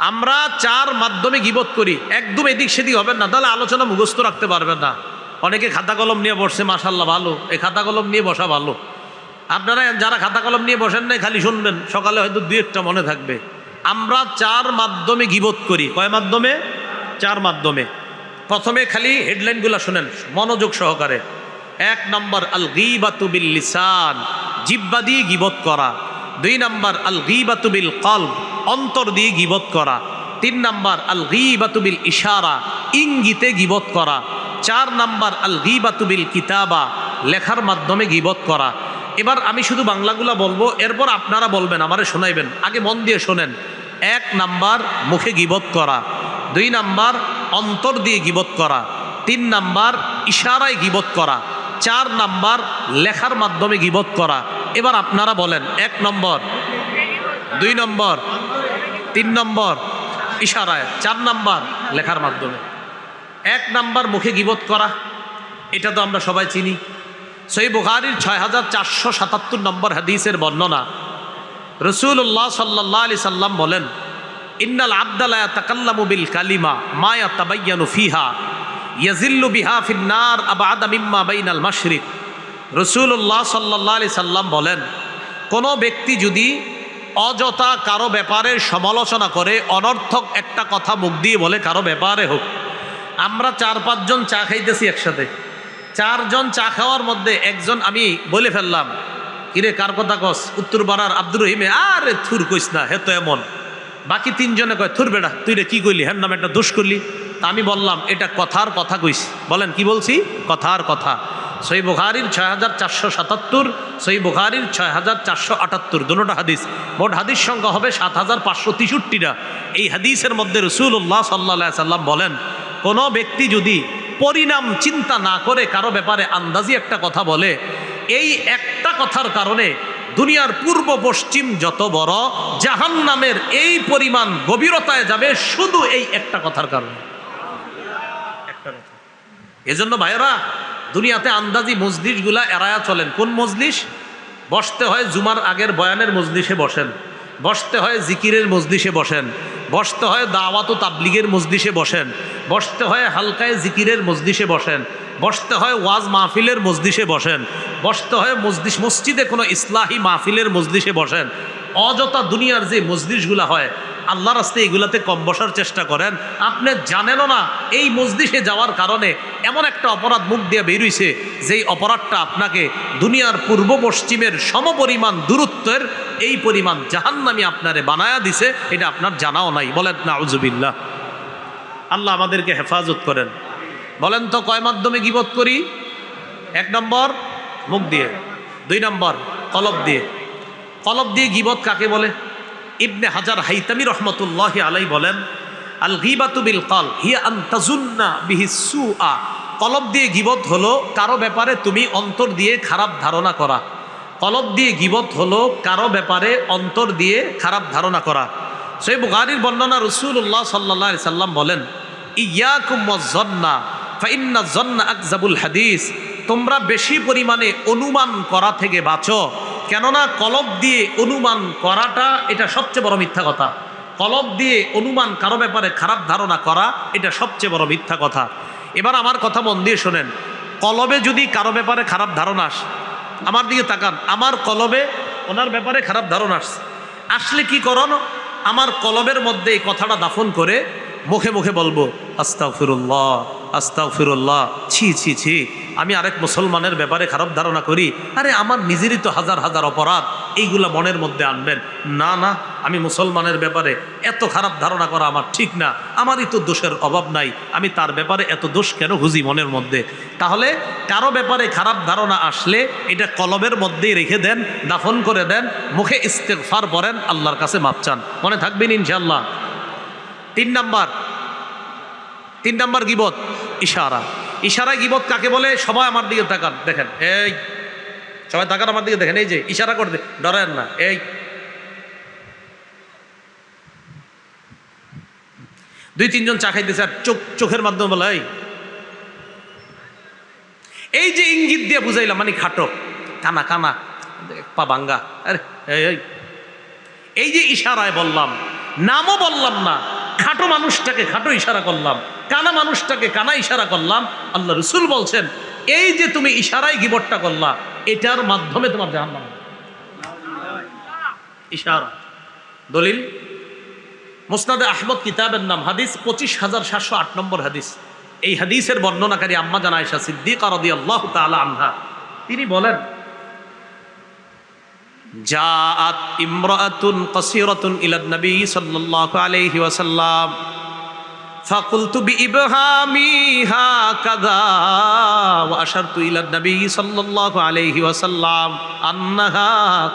আমরা চার মাধ্যমে গীবত করি, একদম এদিক সেদিক হবেন না, তাহলে আলোচনা মুখস্থ রাখতে পারবেন না। অনেকে খাতা কলম নিয়ে বসছে, মাশাআল্লাহ ভালো, এই খাতা কলম নিয়ে বসা ভালো। আপনারা যারা খাতা কলম নিয়ে বসেন নাই, খালি শুনবেন, সকালে হয়তো দুই একটা মনে থাকবে। আমরা চার মাধ্যমে গীবত করি। কয় মাধ্যমে? চার মাধ্যমে। প্রথমে খালি হেডলাইনগুলো শুনেন মনোযোগ সহকারে। 1 নম্বর আল গীবাতু বিল লিসান, জিহ্বা দিয়ে গীবত করা। 2 নম্বর আল গীবাতু বিল কলব, অন্তর দিয়ে গীবত করা। 3 নম্বর আল গীবাতু বিল ইশারা, ইঙ্গিতে গীবত করা। 4 নম্বর আল গীবাতু বিল কিতাবা, লেখার মাধ্যমে গীবত করা। এবার আমি শুধু বাংলাগুলা বলবো, এরপর আপনারা বলবেন, আমারে শোনাইবেন। আগে মন দিয়ে শোনেন। 1 নাম্বার মুখে গীবত করা, 2 নাম্বার অন্তর দিয়ে গীবত করা, 3 নাম্বার ইশারায় গীবত করা, 4 নাম্বার লেখার মাধ্যমে গীবত করা। এবার আপনারা বলেন 1 নম্বর, 2 নম্বর, 3 নম্বর ইশারায়, 4 নাম্বার লেখার মাধ্যমে। 1 নাম্বার মুখে গীবত করা, এটা তো আমরা সবাই চিনি। সহিহ বুখারীর 6477 নম্বর হাদিসের বর্ণনা। রাসূলুল্লাহ সাল্লাল্লাহু আলাইহি সাল্লাম বলেন, ইন্নাল আবদা লা ইয়াতাকাল্লামু বিল কালিমা মা ইয়াতাবায়্যানু ফিহা ইয়াজিল্লু বিহা ফিন নার আবআদা মিম্মা বাইনাল মাশরিক। রাসূলুল্লাহ সাল্লাল্লাহু আলাইহি সাল্লাম বলেন, কোনো ব্যক্তি যদি অযথা কারো ব্যাপারে সমালোচনা করে, অনর্থক একটা কথা মুখ দিয়ে বলে কারো ব্যাপারে হোক। আমরা 4-5 জন চা খাইতেছি একসাথে, 4 জন চা খাওয়ার মধ্যে একজন আমি বলে ফেললাম, কিরে কার কথা কস? উত্তরপাড়ার আব্দুর রহিমে, আরে থুর কইস না, হে তো এমন। বাকি 3 জনে কয়, থুর বেটা তুই রে কি কইলি, হ্যাঁ নাম একটা দোষ করলি। তা আমি বললাম, এটা কথার কথা কইছি। বলেন কি বলছি? কথার কথা। সহিহ বুখারীর 6477, সহিহ বুখারীর 6478, দুটোটা হাদিস। মোট হাদিস সংখ্যা হবে 7563টা। এই হাদিসের মধ্যে রাসূলুল্লাহ সাল্লাল্লাহু আলাইহি সাল্লাম বলেন, কোনো ব্যক্তি যদি পরিণাম চিন্তা না করে কারো ব্যাপারে আন্দাজি একটা কথা বলে, এই একটা কথার কারণে দুনিয়ার পূর্ব পশ্চিম যত বড় জাহান্নামের এই পরিমাণ গভীরতায় যাবে, শুধু এই একটা কথার কারণে। একটা কথা। এজন্য ভাইয়েরা, দুনিয়াতে আন্দাজি মজলিসগুলা এড়ায়া চলেন। কোন মজলিস? বসতে হয় জুমার আগের বয়ানের মজলিসে বসেন, বসতে হয় জিকিরের মজলিসে বসেন, বসতে হয় দাওয়াত ও তাবলিগের মজলিসে বসেন, বসতে হয় হালকায় জিকিরের মজলিসে বসেন, বসতে হয় ওয়াজ মাহফিলের মজলিসে বসেন, বসতে হয় মসজিদে কোনো ইসলাহি মাহফিলের মজলিসে বসেন। অযথা দুনিয়ার যে মজলিসগুলা হয়, আল্লাহর রাস্তায় এগুলাতে কম বসার চেষ্টা করেন। আপনি জানেনও না এই মজলিসে যাওয়ার কারণে এমন একটা অপরাধ মুখ দিয়ে বেরিয়েছে, যেই অপরাধটা আপনাকে দুনিয়ার পূর্ব পশ্চিমের সমপরিমাণ দূরত্বের এই পরিমাণ জাহান্নামী আপনারে বানায়া দিছে, এটা আপনার জানাও নাই। বলেন নাউজুবিল্লাহ। আল্লাহ আমাদেরকে হেফাজত করেন। বলেন তো কয় মাধ্যমে গীবত করি? 1 নম্বর মুখ দিয়ে, 2 নম্বর কলব দিয়ে। কলব দিয়ে গীবত কাকে বলে? ইবনে হাজার হাইতামি রহমতুল্লাহি আলাইহি বলেন, আল গীবাতু বিল কলব হিয়া আন তাজুন্না বিহি সুআ। কলব দিয়ে গীবত হলো কারো ব্যাপারে তুমি অন্তর দিয়ে খারাপ ধারণা করা। কলব দিয়ে গীবত হলো কারো ব্যাপারে অন্তর দিয়ে খারাপ ধারণা করা। সহিহ বুখারীর বর্ণনা, রাসূলুল্লাহ সাল্লাল্লাহু আলাইহি সাল্লাম বলেন, ইয়াকুম ওয়াজ-যন্না ফাইন্না যন্না আকযাবুল হাদিস। তোমরা বেশি পরিমাণে অনুমান করা থেকে বাঁচো, কেননা কলব দিয়ে অনুমান করাটা এটা সবচেয়ে বড় মিথ্যা কথা। কলব দিয়ে অনুমান কারো ব্যাপারে খারাপ ধারণা করা, এটা সবচেয়ে বড় মিথ্যা কথা। এবার আমার কথা মন দিয়ে শোনেন। কলবে যদি কারো ব্যাপারে খারাপ ধারণা আসে, আমার দিকে তাকান, আমার কলবে ওনার ব্যাপারে খারাপ ধারণা আসলে কি করণ? আমার কলবের মধ্যে এই কথাটা দাফন করে মুখে মুখে বলবো, আস্তাগফিরুল্লাহ আস্তাগফিরুল্লাহ, ছি ছি ছি, আমি আরেক মুসলমানের ব্যাপারে খারাপ ধারণা করি, আরে আমার নিজেরই তো হাজার হাজার অপরাধ। এইগুলা মনের মধ্যে আনবেন না। না, আমি মুসলমানের ব্যাপারে এত খারাপ ধারণা করা আমার ঠিক না, আমারই তো দোষের অভাব নাই, আমি তার ব্যাপারে এত দোষ কেন খুঁজি মনের মধ্যে? তাহলে কারো ব্যাপারে খারাপ ধারণা আসলে এটা কলবের মধ্যেই রেখে দেন, দাফন করে দেন, মুখে ইস্তেগফার পড়েন, আল্লাহর কাছে মাপ চান, মনে থাকবেন ইনশাআল্লাহ। 3 নাম্বার গীবত ইশারা। ইশারা গীবত কাকে বলে? সবাই আমার দিকে তাকান, দেখেন, এই সবাই তাকান আমার দিকে, দেখেন, এই যে ইশারা করতে ডরেন না। এই 2-3 জন চা খাইতেছে আর চোখের মাধ্যমে বলে, এই যে ইঙ্গিত দিয়ে বুঝাইলাম, মানে খাটো, কানা কানা, পা ভাঙ্গা, আরে এই যে ইশারায় বললাম, নামও বললাম না, খাটো মানুষটাকে খাটো ইশারা করলাম, কানা মানুষটাকে কানা ইশারা করলাম। আল্লাহ রসুল বলছেন এই যে তুমি ইশারায় গীবতটা করলা, এটার মাধ্যমে তোমার জাহান্নাম। ইশারা। দলিল মুসনাদে আহমদ কিতাবের নাম, হাদিস 25,708 নম্বর হাদিস। এই হাদিসের বর্ণনাকারী আম্মা জান আয়েশা সিদ্দিকা রাদিয়াল্লাহু তাআলা আনহা, তিনি বলেন জাআত ইমরাআতুন কাসীরাতুন ইলান নবী সাল্লাল্লাহু আলাইহি ওয়াসাল্লাম ফাকুলতু বিইবহামি হাকাযা ওয়া আশারতু ইলান নবী সাল্লাল্লাহু আলাইহি ওয়াসাল্লাম আন্নাহা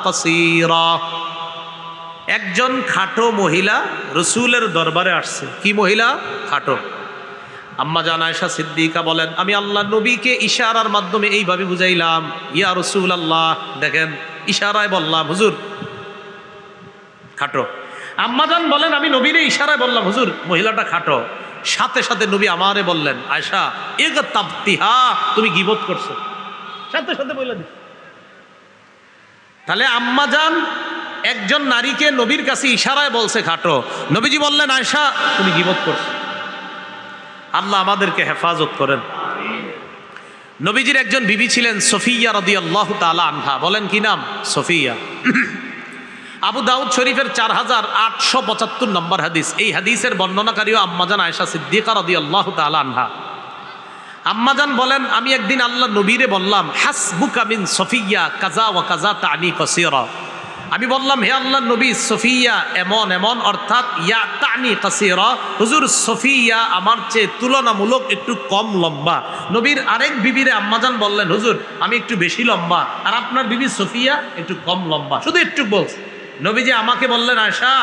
কাসীরা। একজন খাটো মহিলা রসুলের দরবারে আসছে। কি মহিলা? খাটো। আম্মা জান আয়েশা সিদ্দিকা বলেন আমি আল্লাহ নবীকে ইশারার মাধ্যমে এইভাবে বুঝাইলাম, ইয়া রাসূলুল্লাহ, দেখেন ইশারায় বললাম হুজুর খাটো। আম্মা জান বলেন আমি নবীরে ইশারায় বললাম হুজুর মহিলাটা খাটো। সাথে সাথে নবী আমারে বললেন আয়েশা ইগতাবতিহা, তুমি গীবত করছো। সাথে সাথে বলে দিন। তাহলে আম্মা জান একজন নারীকে নবীর কাছে ইশারায় বলছে খাটো, নবীজি বললেন আয়েশা তুমি গীবত করছো। আল্লাহ আমাদেরকে হেফাজত করেন। নবীজির একজন বিবি ছিলেন সফিয়া রাদিয়াল্লাহু তাআলা আনহা। বলেন কি নাম? সফিয়া। আবু দাউদ শরীফের 4875 নম্বর হাদিস। এই হাদিসের বর্ণনাকারীও আম্মাজান আয়েশা সিদ্দিকা রাদিয়াল্লাহু তাআলা আনহা। আম্মাজান বলেন আমি একদিন আল্লাহ নবীরে বললাম হাসবুকা মিন সফিয়া কাজা ওয়া কাজা তানি কাসীরা। আমি বললাম হে আল্লাহ নবী সফিয়া এমন এমন, অর্থাৎ ইয়া তানি কাসীরা, হুজুর সফিয়া আমার চেয়ে তুলনামূলক একটু কম লম্বা। নবীর আরেক বিবিরে আম্মাজান বললেন হুজুর আমি একটু বেশি লম্বা, আর আপনার বিবি সফিয়া একটু কম লম্বা, শুধু একটু বলছে। নবীজি আমাকে বললেন আয়েশা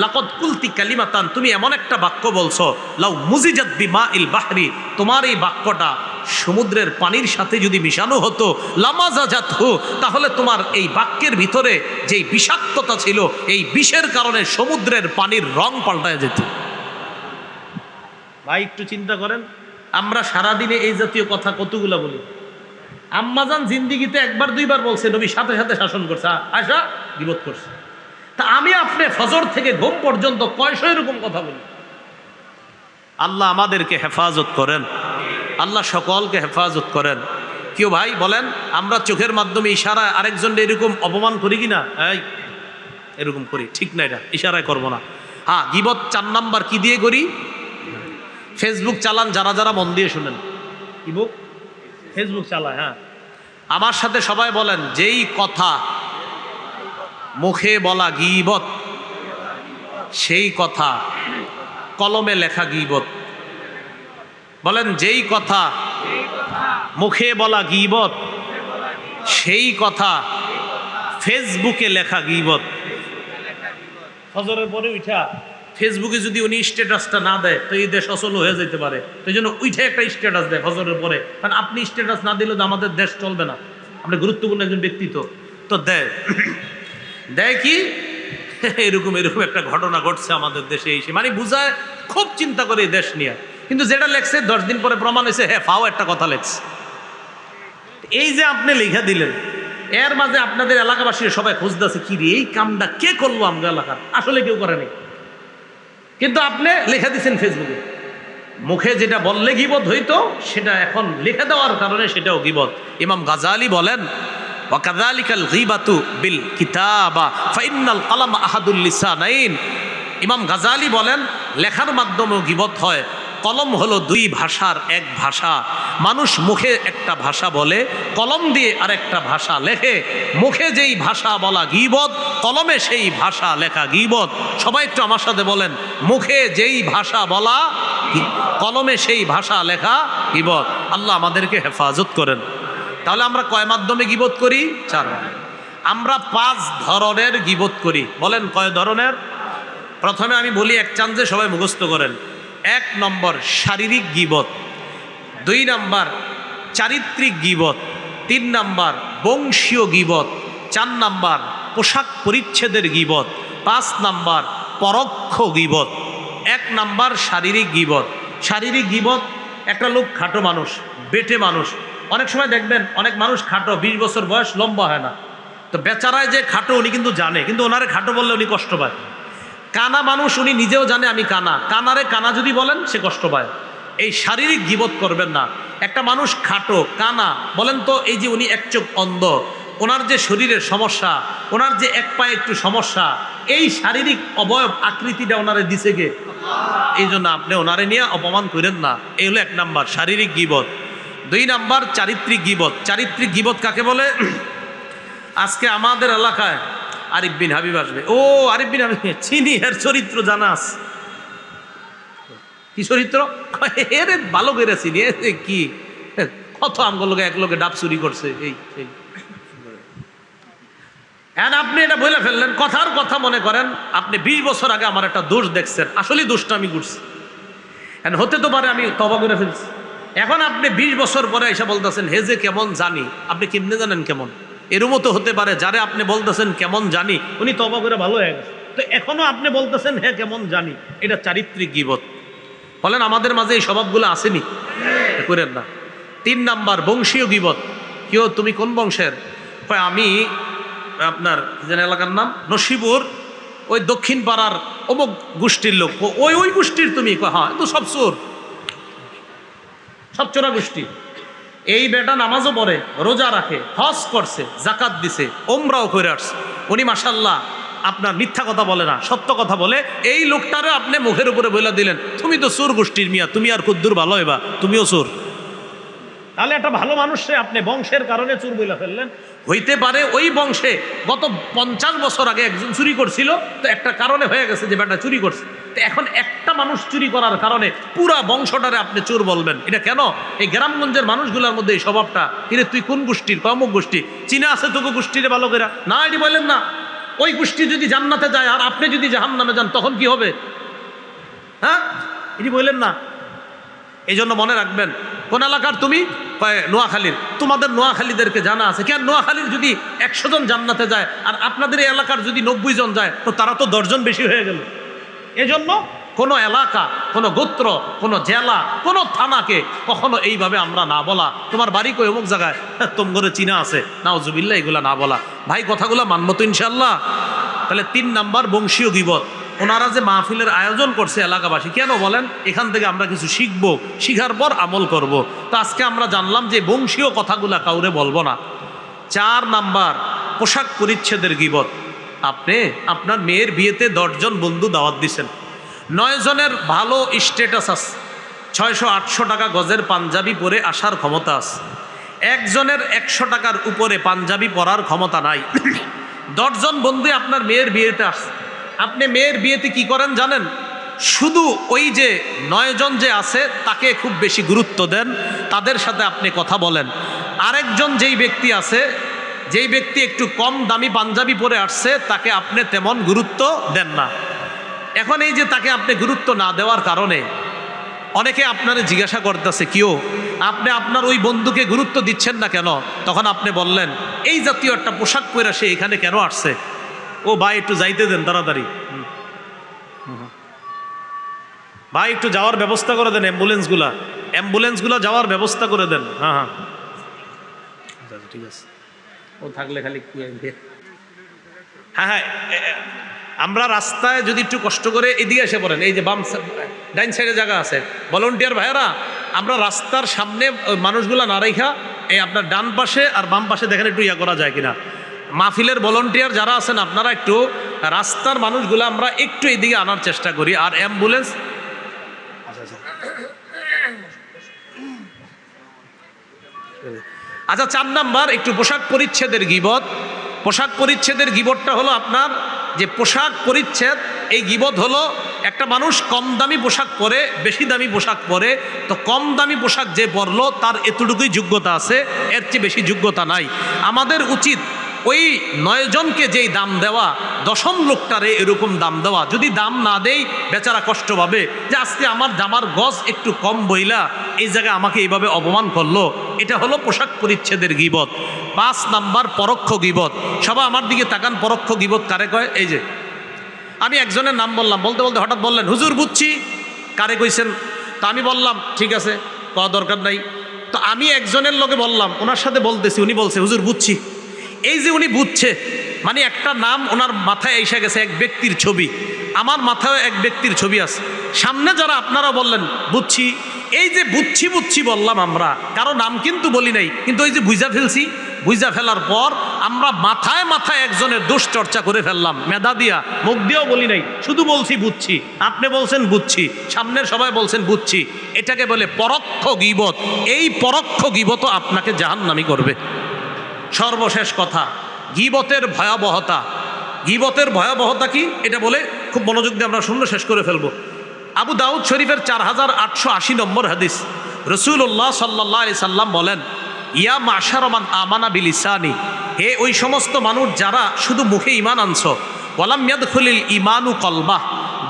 লাকাদ কুলতি কালিমাতান, তুমি এমন একটা বাক্য বলছো লাউ মুজিজাত বিমাইল বাহরি, তোমার এই বাক্যটা সমুদ্রের পানির সাথে যদি মিশানো হতো লামাজাজাতহু, তাহলে তোমার এই বাক্যের ভিতরে যেই বিষাক্ততা ছিল এই বিষের কারণে সমুদ্রের পানির রং পাল্টায় যেত। ভাই একটু চিন্তা করেন, আমরা সারাদিনে এই জাতীয় কথা কতগুলা বলি। আম্মাজান জিন্দিগিতে একবার দুইবার বলছে, নবী সাথে সাথে শাসন করছে আয়েশা গীবত করছে। তা আমি আপনি ফজর থেকে ঘুম পর্যন্ত কয়শো এরকম কথা বলি। আল্লাহ আমাদেরকে হেফাজত করেন, আল্লাহ সকলকে হেফাজত করেন। কেউ ভাই বলেন আমরা চোখের মাধ্যমে ইশারায় আরেকজনকে এরকম অপমান করি কিনা? এই এরকম করি, ঠিক না, এটা ইশারায় করবো না। হ্যাঁ গীবত 4 নাম্বার কি দিয়ে করি? ফেসবুক চালান যারা যারা মন দিয়ে শুনেন, ফেসবুক চালায়। হ্যাঁ আমার সাথে সবাই বলেন যেই কথা মুখে বলা গীবত, সেই কথা কলমে লেখা গীবত। বলেন যেই কথা মুখে বলা গীবত, সেই কথা ফেসবুকে লেখা গীবত। ফজরের পরে উঠা ফেসবুকে যদি উনি স্ট্যাটাসটা না দেয় তো এই দেশ অচল হয়ে যেতে পারে। তো এই জন্য উঠে একটা স্ট্যাটাস দেয় ফজরের পরে, কারণ আপনি স্ট্যাটাস না দিলে তো আমাদের দেশ চলবে না। আপনি গুরুত্বপূর্ণ একজন ব্যক্তিত্ব, তো দেয় দেয় কি এরকম এরকম একটা ঘটনা ঘটছে আমাদের দেশে এসে, মানে বুঝায় খুব চিন্তা করে এই দেশ নিয়ে। কিন্তু যেটা লেখছে 10 দিন পরে প্রমাণ হয়েছে হ্যাঁ ফাও একটা কথা লেখছে। এই যে আপনি লেখা দিলেন, এর মাঝে আপনাদের এলাকাবাসীর সবাই খুঁজতেছে কি রে এই কামটা কে করলো আমরা এলাকার, আসলে কেউ করেনি, কিন্তু আপনি লেখা দিচ্ছেন ফেসবুকে। মুখে যেটা বললে গীবত হইতো সেটা এখন লিখে দেওয়ার কারণে সেটাও গীবত। ইমাম গাজালি বলেন ওয়াকাযালিকাল গীবাতু বিল কিতাবা ফাইন্নাল কালাম আহাদুল লিসানাইন। ইমাম গাজালি বলেন লেখার মাধ্যমেও গীবত হয়। কলম হলো 2 ভাষার এক ভাষা। মানুষ মুখে একটা ভাষা বলে, কলম দিয়ে আরেকটা ভাষা লেখে। মুখে যেই ভাষা বলা গীবত, কলমে সেই ভাষা লেখা গীবত। সবাই একটু আমার সাথে বলেন মুখে যেই ভাষা বলা, কলমে সেই ভাষা লেখা গীবত। আল্লাহ আমাদেরকে হেফাজত করেন। তাহলে আমরা কয় মাধ্যমে গীবত করি? 4। আমরা 5 ধরনের গীবত করি। বলেন কয় ধরনের? প্রথমে আমি বলি এক চান্সে সবাই মুখস্থ করেন। 1 নম্বর শারীরিক গীবত, 2 নম্বর চারিত্রিক গীবত, 3 নম্বর বংশীয় গীবত, 4 নম্বর পোশাক পরিচ্ছেদের গীবত, 5 নম্বর পরোক্ষ গীবত। 1 নম্বর শারীরিক গীবত। শারীরিক গীবত, একটা লোক খাটো মানুষ, বেটে মানুষ। অনেক সময় দেখবেন অনেক মানুষ খাটো, 20 বছর বয়স, লম্বা হয় না। তো বেচারায় যে খাটো উনি কিন্তু জানে, কিন্তু ওনারে খাটো বললে উনি কষ্ট পায়। কানা মানুষ, উনি নিজেও জানে আমি কানা, কানারে কানা যদি বলেন সে কষ্ট পায়। এই শারীরিক গীবত করবেন না। একটা মানুষ খাটো কানা, বলেন তো এই যে উনি এক চোখ অন্ধ, ওনার যে শরীরের সমস্যা, ওনার যে এক পায়ে একটু সমস্যা, এই শারীরিক অবয়ব আকৃতিটা ওনারে দিছে কে? এই জন্য আপনি ওনারে নিয়ে অপমান করেন না। এই হলো 1 নাম্বার শারীরিক গীবত। 2 নাম্বার চারিত্রিক গীবত। চারিত্রিক গীবত কাকে বলে? আজকে আমাদের এলাকায় আরিফ বিন হাবিব আসবে। ও আরিফ বিন হাবিব চিনি, এর চরিত্র জানা আছে। কি চরিত্র? এর ভালো করে চিনি। কি কত আমগুলো এক লোকে ডাব চুরি করছে, এই সেই। হ্যাঁ, আপনি এটা বলে ফেললেন, কথার কথা মনে করেন আপনি 20 বছর আগে আমার একটা দোষ দেখছেন, আসলে দোষটা আমি করছি, হতে তো পারে আমি তবা করে ফেলছি। এখন আপনি 20 বছর পরে এসে বলতেছেন হে যে কেমন জানি। আপনি কেমনে জানেন কেমন? এরও তো হতে পারে যারে আপনি বলতেছেন কেমন জানি উনি তবা করে ভালো হয়ে গেছে, তো এখনো আপনি বলতেছেন হ্যাঁ কেমন জানি। এটা চারিত্রিক গীবত। বলেন আমাদের মাঝে এই স্বভাবগুলো আসেনি? করেন না। 3 নাম্বার বংশীয় গীবত। কেউ তুমি কোন বংশের? আমি আপনার যেন এলাকার নাম নসিপুর, ওই দক্ষিণ পাড়ার অমুক গোষ্ঠীর লোক। ওই গোষ্ঠীর তুমি? হ্যাঁ, তো সব চোর, সব চোরা গোষ্ঠী। এই বেটা নামাজও পড়ে, রোজা রাখে, হজ করছে, জাকাত দিছে, ওমরাও করে আসছে, উনি মাশাআল্লাহ আপনার মিথ্যা কথা বলে না, সত্য কথা বলে। এই লোকটারও আপনি মুখের উপরে বলে দিলেন তুমি তো চোর গোষ্ঠীর মিয়া, তুমি আর কুদ্দুর ভালো হইবা, তুমিও চোর। তাহলে একটা ভালো মানুষে আপনি বংশের কারণে চোর বলে ফেললেন। হইতে পারে ওই বংশে গত 50 বছর আগে একজন চুরি করছিল, তো একটা কারণে হয়ে গেছে যে বেটা চুরি করছে। তো এখন একটা মানুষ চুরি করার কারণে পুরা বংশটারে আপনি চোর বলবেন, এটা কেন? এই গ্রামগঞ্জের মানুষগুলোর মধ্যে এই স্বভাবটা। কিন্তু তুই কোন গোষ্ঠীর? অমুক গোষ্ঠী। চীনা আছে তোকে গোষ্ঠীরে ভালো করে না, এটি বললেন না। ওই গোষ্ঠী যদি জান্নাতে যায় আর আপনি যদি জাহান্নামে যান তখন কি হবে? হ্যাঁ, এটি বললেন না। এই জন্য মনে রাখবেন, কোন এলাকার তুমি? নোয়াখালীর। তোমাদের নোয়াখালীদেরকে জানা আছে কেন? নোয়াখালীর যদি 100 জন জান্নাতে যায় আর আপনাদের এই এলাকার যদি 90 জন যায়, তো তারা তো 10 জন বেশি হয়ে গেল। এজন্য কোনো এলাকা, কোনো গোত্র, কোনো জেলা, কোনো থানাকে কখনো এইভাবে আমরা না বলা, তোমার বাড়ি কই অমুক জায়গায়, তোম ঘরে চিনা আছে, নাউজুবিল্লাহ, এগুলা না বলা। ভাই কথাগুলো মানবো তো ইনশাল্লাহ? তাহলে 3 নাম্বার বংশীয় গীবত। ওনারা যে মাহফিলের আয়োজন করছে এলাকাবাসী, কেন বলেন? এখান থেকে আমরা কিছু শিখবো, শিখার পর আমল করব। তো আজকে আমরা জানলাম যে বংশীয় কথাগুলা কাউরে বলবো না। 4 নাম্বার পোশাক পরিচ্ছেদের গীবত। আপনি আপনার মেয়ের বিয়েতে 10 জন বন্ধু দাওয়াত দিছেন, 9 জনের ভালো স্ট্যাটাস আছে, 600-800 টাকা গজের পাঞ্জাবি পরে আসার ক্ষমতা আছে, একজনের 100 টাকার উপরে পাঞ্জাবি পরার ক্ষমতা নাই। 10 জন বন্ধু আপনার মেয়ের বিয়েতে আসছে। আপনি মেয়ের বিয়েতে কি করেন জানেন? শুধু ওই যে 9 জন যে আছে তাকে খুব বেশি গুরুত্ব দেন, তাদের সাথে আপনি কথা বলেন। আরেকজন যেই ব্যক্তি আছে, যেই ব্যক্তি একটু কম দামি পাঞ্জাবি পরে আসছে, তাকে আপনি তেমন গুরুত্ব দেন না। এখন এই যে তাকে আপনি গুরুত্ব না দেওয়ার কারণে অনেকে আপনারে জিজ্ঞাসা করতেছে কেউ আপনি আপনার ওই বন্ধুকে গুরুত্ব দিচ্ছেন না কেন? তখন আপনি বললেন এই জাতীয় একটা পোশাক পরে সে এখানে কেন আসছে? ও ভাই একটু যাইতে দেন তাড়াতাড়ি, ভাই একটু যাওয়ার ব্যবস্থা করে দেন, অ্যাম্বুলেন্সগুলা যাওয়ার ব্যবস্থা করে দেন। হ্যাঁ হ্যাঁ ঠিক আছে, ও থাকলে খালি হ্যাঁ হ্যাঁ। আমরা রাস্তায় যদি একটু কষ্ট করে এদিকে এসে পড়েন, এই যে বাম ডাইন সাইডে জায়গা আছে, ভলান্টিয়ার ভাইয়েরা, আমরা রাস্তার সামনে মানুষগুলা না রেখা এই আপনার ডান পাশে আর বাম পাশে দেখেন একটু ইয়া করা যায় কিনা। মাহফিলের ভলান্টিয়ার যারা আছেন আপনারা একটু রাস্তার মানুষগুলো আমরা একটু এদিকে আনার চেষ্টা করি। আর অ্যাম্বুলেন্স আচ্ছা 4 নাম্বার একটু পোশাক পরিচ্ছেদের গীবত। পোশাক পরিচ্ছেদের গীবতটা হলো আপনার যে পোশাক পরিচ্ছেদ, এই গীবত হলো একটা মানুষ কম দামি পোশাক পরে, বেশি দামি পোশাক পরে, তো কম দামি পোশাক যে পরলো তার এতটুকুই যোগ্যতা আছে, এর চেয়ে বেশি যোগ্যতা নাই। আমাদের উচিত ওই 9 জনকে যেই দাম দেওয়া, 10ম লোকটারে এরকম দাম দেওয়া। যদি দাম না দেই বেচারা কষ্ট পাবে যে আজকে আমার জামার গজ একটু কম বইলা এই জায়গায় আমাকে এইভাবে অপমান করলো। এটা হলো পোশাক পরিচ্ছেদের গীবত। 5 নাম্বার পরোক্ষ গীবত। সবাই আমার দিকে তাকান, পরোক্ষ গীবত কারে কয়? এই যে আমি একজনের নাম বললাম, বলতে বলতে হঠাৎ বললেন হুজুর বুঝছি, কারে কইছেন? তো আমি বললাম ঠিক আছে, কওয়া দরকার নাই। তো আমি একজনের লোকে বললাম, ওনার সাথে বলতেছি, উনি বলছে হুজুর বুঝছি। এই যে উনি বুঝছে মানে একটা নাম ওনার মাথায় এসে গেছে, এক ব্যক্তির ছবি। আমার মাথায় এক ব্যক্তির ছবি আছে, সামনে যারা আপনারা বললেন বুঝছি, এই যে বুঝছি বুঝছি বললাম আমরা, কারো নাম কিন্তু বলি নাই, কিন্তু ওই যে বুঝা ফেলছি, বুঝা ফেলার পর আমরা মাথায় মাথায় একজনের দোষ চর্চা করে ফেললাম, মেধা দিয়া, মুখ দিয়েও বলি নাই, শুধু বলছি বুঝছি, আপনি বলছেন বুঝছি, সামনের সবাই বলছেন বুঝছি। এটাকে বলে পরোক্ষ গীবত। এই পরোক্ষ গীবত আপনাকে জাহান্নামী করবে। সর্বশেষ কথা, গীবতের ভয়াবহতা। গীবতের ভয়াবহতা কি এটা বলে খুব মনোযোগ দিয়ে আমরা শূন্য শেষ করে ফেলবো। আবু দাউদ শরীফের 4880 নম্বর হাদিস, রসুল্লাহ সাল্লাল্লাহু আলাইহি সাল্লাম বলেন, ইয়া মাশার মান আমানা বিল ইসানি, হে ওই সমস্ত মানুষ যারা শুধু মুখে ঈমান আনছো, ওয়ালাম ইয়াদখুলিল ঈমানু কলবা,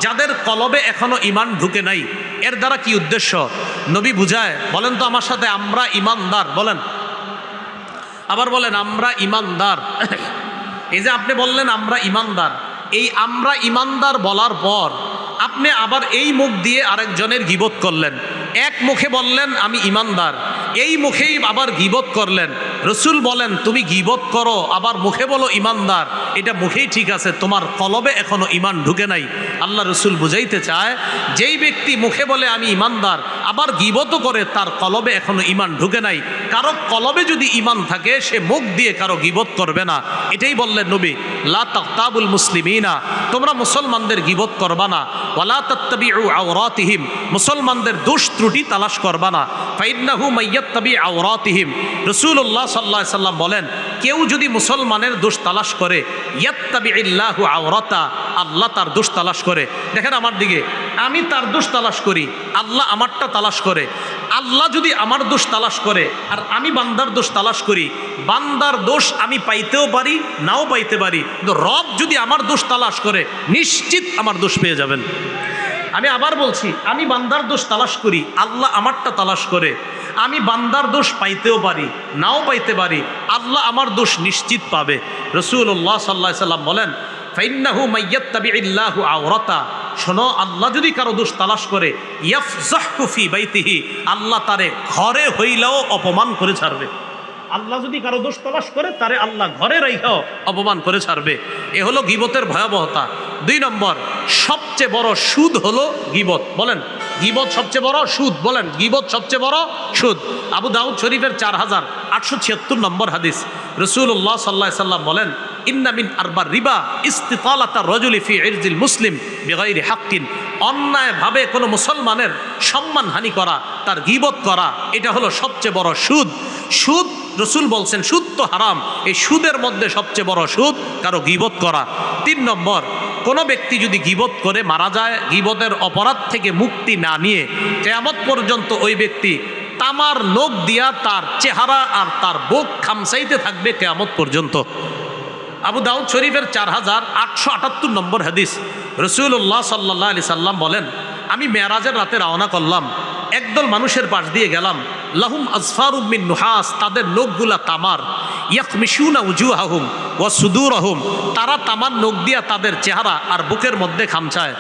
যাদের কলবে এখনো ঈমান ঢুকে নাই। এর দ্বারা কি উদ্দেশ্য নবী বুঝায়? বলেন তো আমার সাথে, আমরা ঈমানদার বলেন, আবার বলেন আমরা ঈমানদার। এই যে আপনি বললেন আমরা ঈমানদার, এই আমরা ঈমানদার বলার পর আপনি আবার এই মুখ দিয়ে আরেকজনের গীবত করলেন। এক মুখে বললেন আমি ঈমানদার, এই মুখেই আবার গীবত করলেন। রসুল বলেন তুমি গীবত করো আবার মুখে বলো ঈমানদার, এটা মুখেই ঠিক আছে, তোমার কলবে এখনো ঈমান ঢুকে নাই। আল্লাহ রসুল বুঝাইতে চায়, যেই ব্যক্তি মুখে বলে আমি ঈমানদার আবার গীবতও করে, তার কলবে এখনো ঈমান ঢুকে নাই। কারো কলবে যদি ঈমান থাকে সে মুখ দিয়ে কারো গীবত করবে না। এটাই বললেন নবী, লা তাকতাবুল মুসলিমিনা, তোমরা মুসলমানদের গীবত করবা না, ওয়ালা তাত্তাবিউ আওরাতিহিম, মুসলমানদের দোষ ত্রুটি তালাশ করবা না। ফাইন্নাহু মাইয়াত্তাবি আওরাতিহিম, রাসূলুল্লাহ সাল্লাল্লাহু আলাইহি সাল্লাম বলেন, কেউ যদি মুসলমানের দোষ তালাশ করে, ইয়াত্তাবিইল্লাহু আওরাতা, আল্লাহ তার দোষ তালাশ করে। দেখেন আমার দিকে, আমি তার দোষ তালাশ করি, আল্লাহ আমারটা তালাশ করে। আল্লাহ যদি আমার দোষ তালাশ করে আর আমি বান্দার দোষ তালাশ করি, বান্দার দোষ আমি পাইতেও পারি নাও পাইতে পারি, কিন্তু রব যদি আমার দোষ তালাশ করে নিশ্চিত আমার দোষ পেয়ে যাবেন। আমি আবার বলছি, আমি বান্দার দোষ তালাশ করি, আল্লাহ আমারটা তালাশ করে। আমি বান্দার দোষ পাইতেও পারি নাও পাইতে পারি, আল্লাহ আমার দোষ নিশ্চিত পাবে। রাসূলুল্লাহ সাল্লাল্লাহু আলাইহি সাল্লাম বলেন, ফাইন্নাহু মাইয়াত্তাবিইল্লাহু আওরাতা, শোনো, আল্লাহ যদি কারো দোষ তালাশ করে, ইয়াফজাহু ফি বাইতিহি, আল্লাহ তারে ঘরে হইলেও অপমান করে ছাড়বে। আল্লাহ যদি কারো দোষ তালাশ করে, তারে আল্লাহ ঘরে রাইখাও অপমান করে ছাড়বে। এ হলো গীবতের ভয়াবহতা। 2 নম্বর, সবচেয়ে বড় সুদ হলো গীবত। বলেন গীবত সবচেয়ে বড় সুদ, বলেন গীবত সবচেয়ে বড় সুদ। আবু দাউদ শরীফের 4876 নম্বর হাদিস, রাসূলুল্লাহ সাল্লাল্লাহু আলাইহি সাল্লাম বলেন, ইন্না মিন আরবার রিবা ইস্তিতালাতার রাজুলি ফি ইরজিল মুসলিম বিগাইরি হাক্কিন, অন্যায়ভাবে কোনো মুসলমানের সম্মানহানি করা, তার গীবত করা, এটা হলো সবচেয়ে বড় সুদ। সুদ, রসুল বলছেন সুদ তো হারাম, এই সুদের মধ্যে সবচেয়ে বড় সুদ কারো গীবত করা। 3 নম্বর, কোনো ব্যক্তি যদি গীবত করে মারা যায়, গীবতের অপরাধ থেকে মুক্তি না নিয়ে কিয়ামত পর্যন্ত ওই ব্যক্তি তামার নখ দিয়া তার চেহারা আর তার বুক খামসাইতে থাকবে কিয়ামত পর্যন্ত। আবু দাউদ শরীফের 4878 নম্বর হাদিস, রাসূলুল্লাহ সাল্লাল্লাহু আলাইহি সাল্লাম বলেন, আমি মেরাজের রাতে রওনা করলাম, একদল মানুষের পাশ দিয়ে গেলাম, লাহুম আজফারুম মিন নুহাস, তাদের নখগুলা তামার, ইয়াকমিশুনা উজুহাহুম ওয়া সুদুরহুম, তারা তামার নখ দিয়া তাদের চেহারা আর বুকের মধ্যে খামচায়।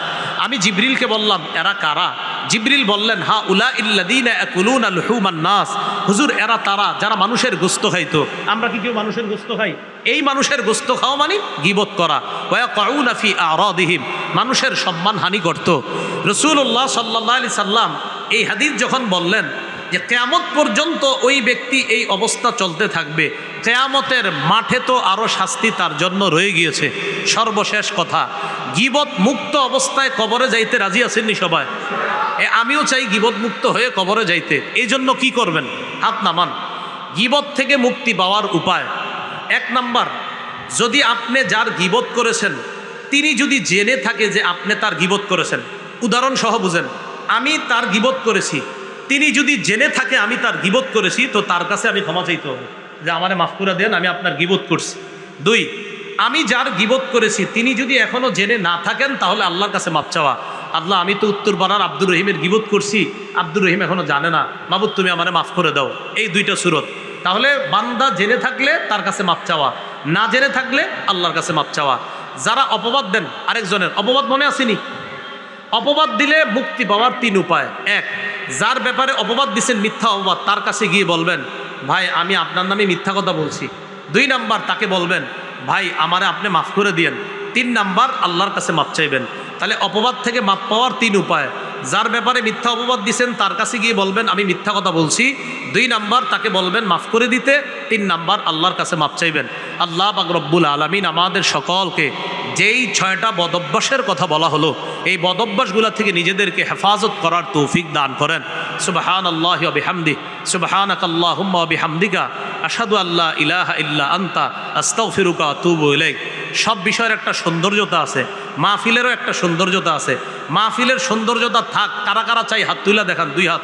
আমি জিবরিলকে বললাম, এরা কারা? জিবরিল বললেন, হা উলা ইল্লাযীনা ইয়াকুলুনা লুহুমান নাস, হুজুর এরা তারা যারা মানুষের গোশত খাইতো। আমরা কি কেউ মানুষের গোশত খাই? এই মানুষের গোশত খাওয়া মানে গীবত করা। ওয়া ইয়াকুনা ফি আরাদিহিম, মানুষের সম্মান হানি করত। রাসূলুল্লাহ সাল্লাল্লাহু আলাইহি সাল্লাম এই হাদিস যখন বললেন যে কিয়ামত পর্যন্ত ওই ব্যক্তি এই অবস্থা চলতে থাকবে, কিয়ামতের মাঠে তো আরও শাস্তি তার জন্য রয়ে গিয়েছে। সর্বশেষ কথা, গীবত মুক্ত অবস্থায় কবরে যাইতে রাজি আছেননি সবাই? আমিও চাই গীবত মুক্ত হয়ে কবরে যাইতে। এই জন্য কি করবেন? হাত নামান। গীবত থেকে মুক্তি পাওয়ার উপায়, 1 নাম্বার, যদি আপনি যার গীবত করেছেন তিনি যদি জেনে থাকে যে আপনি তার গীবত করেছেন, উদাহরণ সহ বুঝেন, আমি তার গীবত করেছি, তিনি যদি জেনে থাকে আমি তার গীবত করেছি, তো তার কাছে আমি ক্ষমা চাইতে হবে যে আমারে মাফ করে দেন, আমি আপনার গীবত করছি। 2, আমি যার গীবত করেছি তিনি যদি এখনো জেনে না থাকেন, তাহলে আল্লাহর কাছে মাপ চাওয়া, আল্লাহ আমি তো উত্তরপাড়ার আব্দুর রহিমের গীবত করছি, আব্দুর রহিম এখনো জানে না, মাবুদ তুমি আমারে মাফ করে দাও। এই 2টা সুরত। তাহলে বান্দা জেনে থাকলে তার কাছে মাপ চাওয়া, না জেনে থাকলে আল্লাহর কাছে মাপ চাওয়া। যারা অপবাদ দেন আরেকজনের, অপবাদ মনে আসেনি? অপবাদ দিলে মুক্তি পাওয়ার 3 উপায়। 1, যার ব্যাপারে অপবাদ দিচ্ছেন মিথ্যা অপবাদ, তার কাছে গিয়ে বলবেন, ভাই আমি আপনার নামে মিথ্যা কথা বলছি। 2 নাম্বার, তাকে বলবেন, ভাই আমারে আপনি মাফ করে দিয়েন। 3 নাম্বার আল্লাহর কাছে মাপ চাইবেন। তাহলে অপবাদ থেকে মাপ পাওয়ার 3 উপায়। যার ব্যাপারে মিথ্যা অপবাদ দিচ্ছেন তার কাছে গিয়ে বলবেন আমি মিথ্যা কথা বলছি। 2 নাম্বার তাকে বলবেন মাফ করে দিতে। 3 নাম্বার আল্লাহর কাছে মাপ চাইবেন। আল্লাহ পাক রব্বুল আলামিন আমাদের সকলকে যেই 6টা বদঅভ্যাসের কথা বলা হলো এই বদঅভ্যাসগুলো থেকে নিজেদেরকে হেফাজত করার তৌফিক দান করেন। সুবহানাল্লাহি ওয়া বিহামদিহি সুবহানাকাল্লাহুম্মা ওয়া বিহামদিকা আশহাদু আল্লা ইলাহা ইল্লা আনতা আস্তাগফিরুকা ওয়া আতুবু ইলাইক। সব বিষয়ের একটা সৌন্দর্যতা আছে, মাহফিলেরও একটা সৌন্দর্যতা আছে। মাহফিলের সৌন্দর্যতা থাক, কারা কারা চাই হাত তুলে দেখান, 2 হাত।